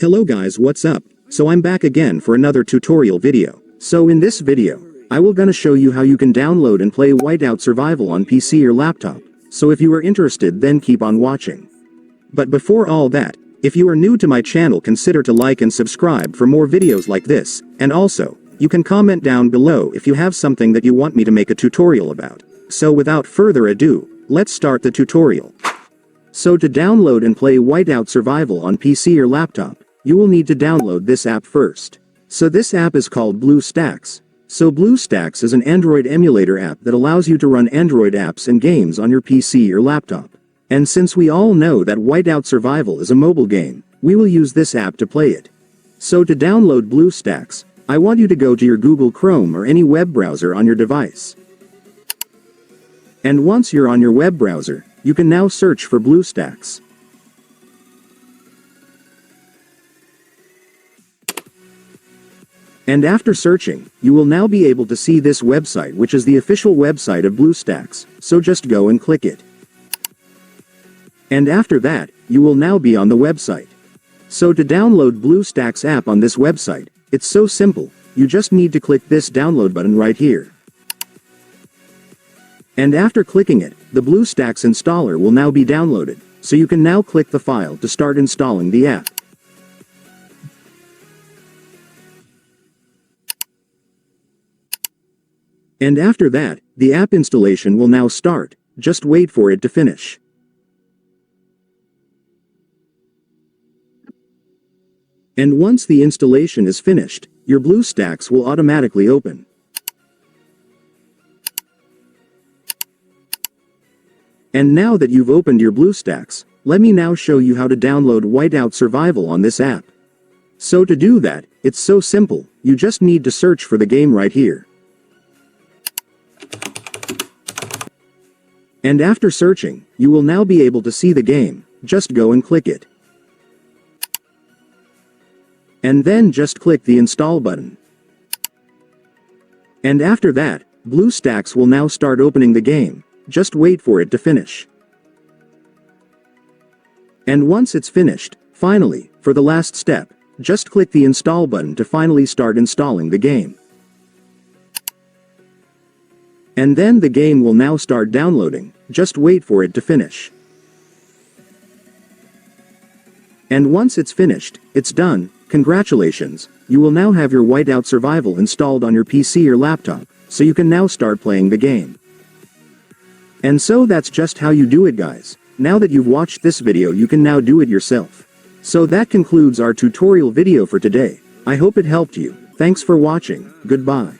Hello guys, what's up? So I'm back again for another tutorial video. So in this video, I will gonna show you how you can download and play Whiteout Survival on PC or laptop. So if you are interested, then keep on watching. But before all that, if you are new to my channel, consider to like and subscribe for more videos like this, and also, you can comment down below if you have something that you want me to make a tutorial about. So without further ado, let's start the tutorial. So to download and play Whiteout Survival on PC or laptop, you will need to download this app first. So this app is called Bluestacks. So Bluestacks is an Android emulator app that allows you to run Android apps and games on your PC or laptop. And since we all know that Whiteout Survival is a mobile game, we will use this app to play it. So to download Bluestacks, I want you to go to your Google Chrome or any web browser on your device. And once you're on your web browser, you can now search for Bluestacks. And after searching, you will now be able to see this website, which is the official website of Bluestacks, so just go and click it. And after that, you will now be on the website. So to download Bluestacks app on this website, it's so simple, you just need to click this download button right here. And after clicking it, the Bluestacks installer will now be downloaded, so you can now click the file to start installing the app. And after that, the app installation will now start, just wait for it to finish. And once the installation is finished, your Bluestacks will automatically open. And now that you've opened your Bluestacks, let me now show you how to download Whiteout Survival on this app. So to do that, it's so simple, you just need to search for the game right here. And after searching, you will now be able to see the game, just go and click it. And then just click the install button. And after that, Bluestacks will now start opening the game, just wait for it to finish. And once it's finished, finally, for the last step, just click the install button to finally start installing the game. And then the game will now start downloading, just wait for it to finish. And once it's finished, it's done, congratulations, you will now have your Whiteout Survival installed on your PC or laptop, so you can now start playing the game. And so that's just how you do it, guys. Now that you've watched this video, you can now do it yourself. So that concludes our tutorial video for today. I hope it helped you. Thanks for watching, goodbye.